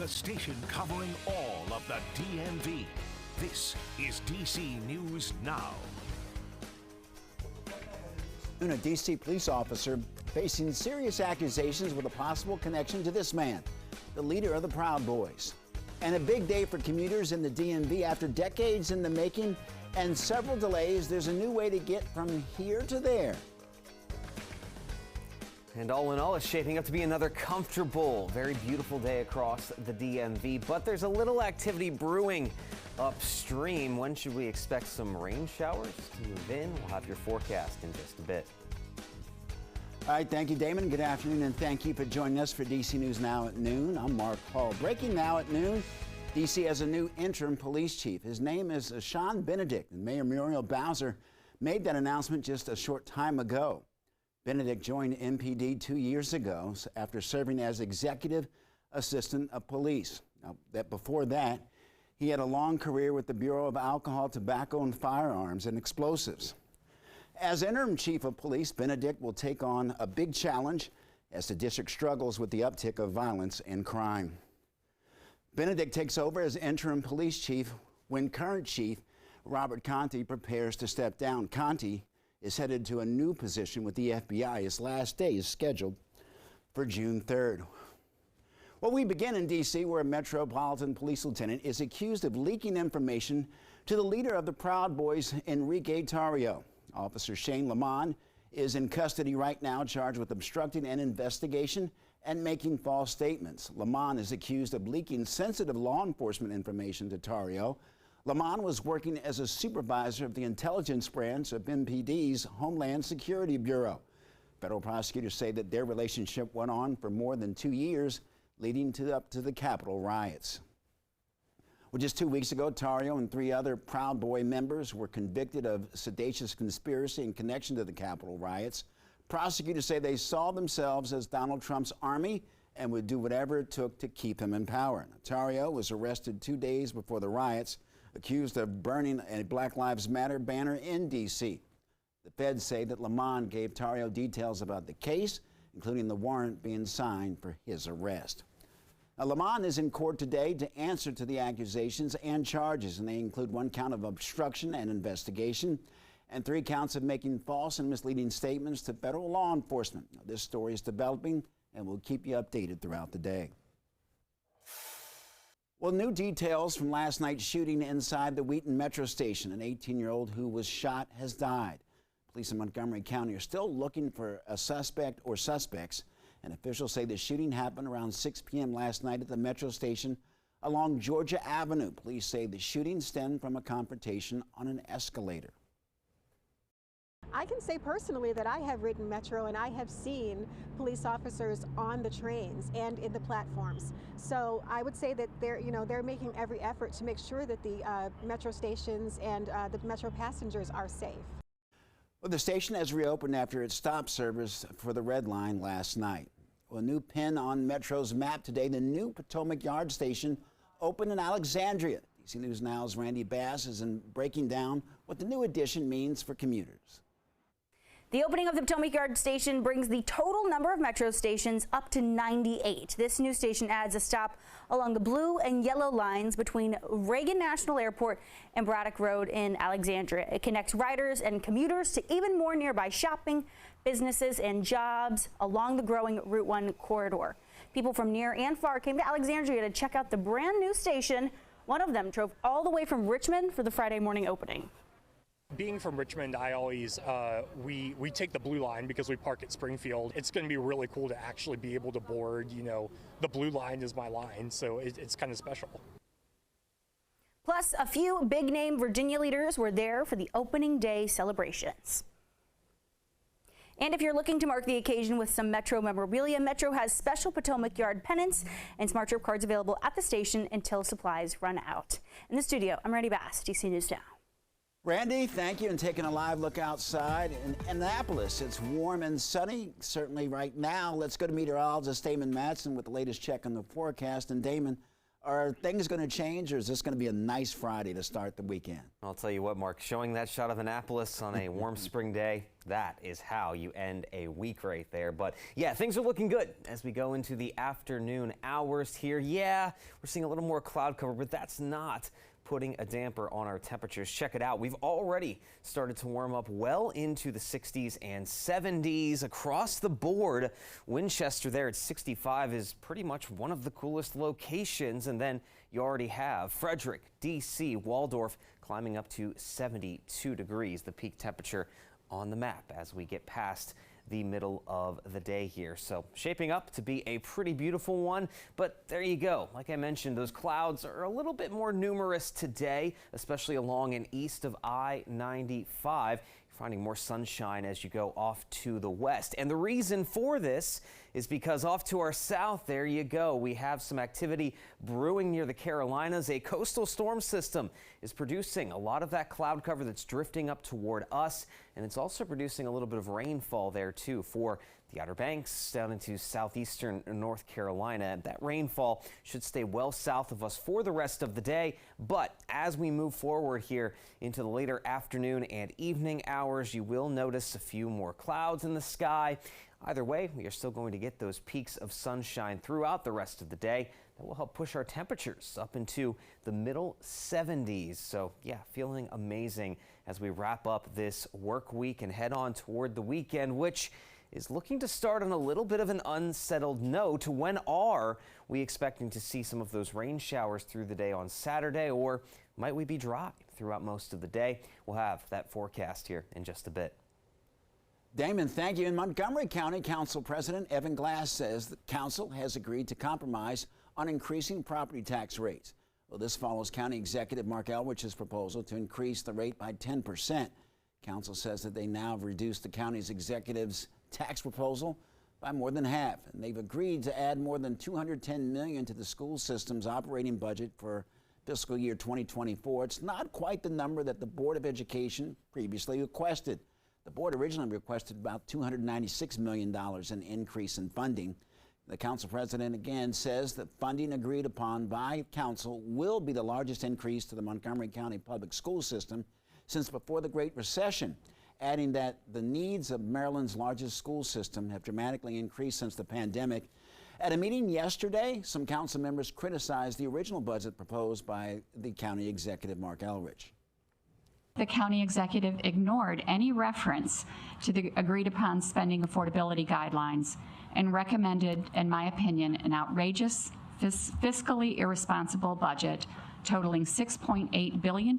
the station covering all of the DMV. This is DC News Now. A D.C. police officer facing serious accusations with a possible connection to this man, the leader of the Proud Boys. And a big day for commuters in the DMV after decades in the making and several delays. There's a new way to get from here to there. And all in all, it's shaping up to be another comfortable, very beautiful day across the DMV. But there's a little activity brewing upstream. When should we expect some rain showers to move in? We'll have your forecast in just a bit. All right, thank you, Damon. Good afternoon, and thank you for joining us for DC News Now at noon. I'm Mark Hall. Breaking now at noon, DC has a new interim police chief. His name is Sean Benedict, and Mayor Muriel Bowser made that announcement just a short time ago. Benedict joined MPD 2 years ago after serving as executive assistant of police. Now, before that, he had a long career with the Bureau of Alcohol, Tobacco, and Firearms and Explosives. As interim chief of police, Benedict will take on a big challenge as the district struggles with the uptick of violence and crime. Benedict takes over as interim police chief when current chief Robert Conte prepares to step down. Conte is headed to a new position with the FBI. His last day is scheduled for June 3rd. Well, we begin in D.C., where a Metropolitan Police lieutenant is accused of leaking information to the leader of the Proud Boys, Enrique Tarrio. Officer Shane Lamond is in custody right now, charged with obstructing an investigation and making false statements. Lamond is accused of leaking sensitive law enforcement information to Tarrio. Lamond was working as a supervisor of the intelligence branch of MPD's Homeland Security Bureau. Federal prosecutors say that their relationship went on for more than 2 years, leading up to the Capitol riots. Well, just 2 weeks ago, Tarrio and 3 other Proud Boy members were convicted of seditious conspiracy in connection to the Capitol riots. Prosecutors say they saw themselves as Donald Trump's army and would do whatever it took to keep him in power. Tarrio was arrested 2 days before the riots, accused of burning a Black Lives Matter banner in D.C. The feds say that Lamond gave Tarrio details about the case, including the warrant being signed for his arrest. Now, Lamond is in court today to answer to the accusations and charges, and they include 1 count of obstruction and investigation and 3 counts of making false and misleading statements to federal law enforcement. Now, this story is developing, and we'll keep you updated throughout the day. Well, new details from last night's shooting inside the Wheaton Metro Station. An 18-year-old who was shot has died. Police in Montgomery County are still looking for a suspect or suspects, and officials say the shooting happened around 6 p.m. last night at the Metro Station along Georgia Avenue. Police say the shooting stemmed from a confrontation on an escalator. I can say personally that I have ridden Metro and I have seen police officers on the trains and in the platforms. So I would say that they're making every effort to make sure that the Metro stations and the Metro passengers are safe. Well, the station has reopened after it stopped service for the Red Line last night. Well, a new pin on Metro's map today, the new Potomac Yard Station opened in Alexandria. DC News Now's Randy Bass is breaking down what the new addition means for commuters. The opening of the Potomac Yard Station brings the total number of Metro stations up to 98. This new station adds a stop along the blue and yellow lines between Reagan National Airport and Braddock Road in Alexandria. It connects riders and commuters to even more nearby shopping, businesses, and jobs along the growing Route 1 corridor. People from near and far came to Alexandria to check out the brand new station. One of them drove all the way from Richmond for the Friday morning opening. Being from Richmond, I always, we take the blue line because we park at Springfield. It's going to be really cool to actually be able to board, the blue line is my line, so it's kind of special. Plus, a few big-name Virginia leaders were there for the opening day celebrations. And if you're looking to mark the occasion with some Metro memorabilia, Metro has special Potomac Yard pennants and Smart Trip cards available at the station until supplies run out. In the studio, I'm Randy Bass, DC News Now. Randy, thank you, and taking a live look outside in Annapolis. It's warm and sunny, certainly right now. Let's go to meteorologist Damon Matson with the latest check on the forecast. And Damon, Are things going to change, or is this going to be a nice Friday to start the weekend? I'll tell you what, Mark, showing that shot of Annapolis on a warm spring day, that is how you end a week right there. But yeah, things are looking good as we go into the afternoon hours here. Yeah, we're seeing a little more cloud cover, but that's not putting a damper on our temperatures. Check it out. We've already started to warm up well into the 60s and 70s across the board. Winchester there at 65 is pretty much one of the coolest locations. And then you already have Frederick, D.C., Waldorf climbing up to 72 degrees, the peak temperature on the map as we get past the middle of the day here. So shaping up to be a pretty beautiful one, but there you go. Like I mentioned, those clouds are a little bit more numerous today, especially along and east of I-95. Finding more sunshine as you go off to the west. And the reason for this is because off to our south, there you go, we have some activity brewing near the Carolinas. A coastal storm system is producing a lot of that cloud cover that's drifting up toward us, and it's also producing a little bit of rainfall there too for the Outer Banks down into southeastern North Carolina. That rainfall should stay well south of us for the rest of the day, but as we move forward here into the later afternoon and evening hours, you will notice a few more clouds in the sky. Either way, we are still going to get those peaks of sunshine throughout the rest of the day. That will help push our temperatures up into the middle 70s. So yeah, feeling amazing as we wrap up this work week and head on toward the weekend, which is looking to start on a little bit of an unsettled note. When are we expecting to see some of those rain showers through the day on Saturday, or might we be dry throughout most of the day? We'll have that forecast here in just a bit. Damon, thank you. In Montgomery County Council President Evan Glass says the council has agreed to compromise on increasing property tax rates. Well, this follows County Executive Mark Elwich's proposal to increase the rate by 10%. Council says that they now have reduced the county's executive's tax proposal by more than half, and they've agreed to add more than $210 million to the school system's operating budget for fiscal year 2024. It's not quite the number that the Board of Education previously requested. The board originally requested about $296 million in increase in funding. The council president again says that funding agreed upon by council will be the largest increase to the Montgomery County public school system since before the Great Recession, adding that the needs of Maryland's largest school system have dramatically increased since the pandemic. At a meeting yesterday, some council members criticized the original budget proposed by the county executive, Mark Elwich. The county executive ignored any reference to the agreed upon spending affordability guidelines and recommended, in my opinion, an outrageous, fiscally irresponsible budget totaling $6.8 billion,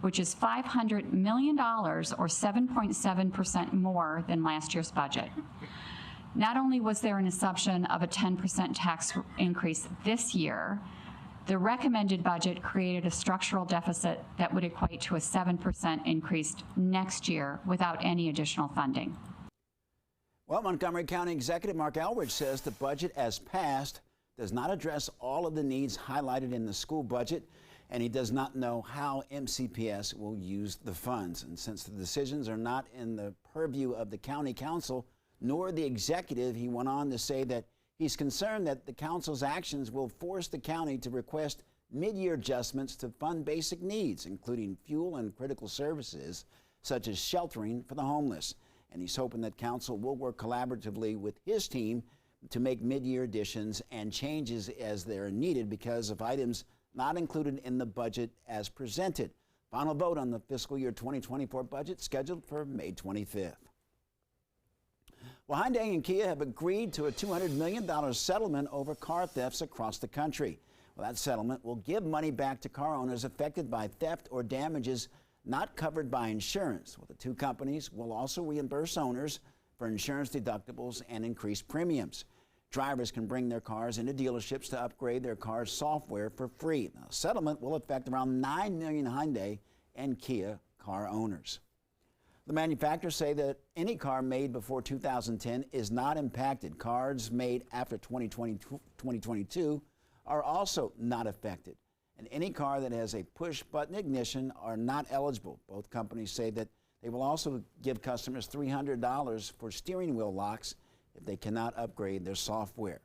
which is $500 million or 7.7% more than last year's budget. Not only was there an assumption of a 10% tax increase this year, the recommended budget created a structural deficit that would equate to a 7% increase next year without any additional funding. Well, Montgomery County Executive Mark Elwich says the budget as passed does not address all of the needs highlighted in the school budget, and he does not know how MCPS will use the funds. And since the decisions are not in the purview of the county council nor the executive, he went on to say that he's concerned that the council's actions will force the county to request mid-year adjustments to fund basic needs, including fuel and critical services, such as sheltering for the homeless. And he's hoping that council will work collaboratively with his team to make mid-year additions and changes as they're needed because of items not included in the budget as presented. Final vote on the fiscal year 2024 budget scheduled for May 25th. Well, Hyundai and Kia have agreed to a $200 million settlement over car thefts across the country. Well, that settlement will give money back to car owners affected by theft or damages not covered by insurance. Well, the two companies will also reimburse owners for insurance deductibles and increased premiums. Drivers can bring their cars into dealerships to upgrade their car's software for free. Now, the settlement will affect around 9 million Hyundai and Kia car owners. The manufacturers say that any car made before 2010 is not impacted. Cars made after 2022 are also not affected. And any car that has a push-button ignition are not eligible. Both companies say that they will also give customers $300 for steering wheel locks if they cannot upgrade their software.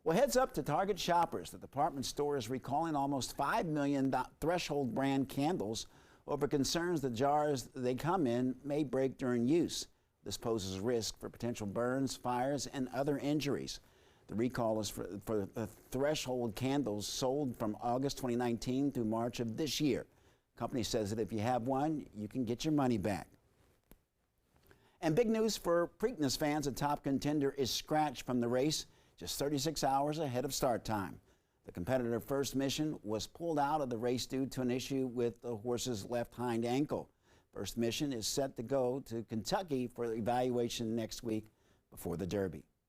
Well, heads up to Target shoppers. The department store is recalling almost 5 million Threshold brand candles over concerns the jars they come in may break during use. This poses risk for potential burns, fires, and other injuries. The recall is for the Threshold candles sold from August 2019 through March of this year. The company says that if you have one, you can get your money back. And big news for Preakness fans, a Top Contender is scratched from the race just 36 hours ahead of start time. The competitor First Mission was pulled out of the race due to an issue with the horse's left hind ankle. First Mission is set to go to Kentucky for evaluation next week before the Derby.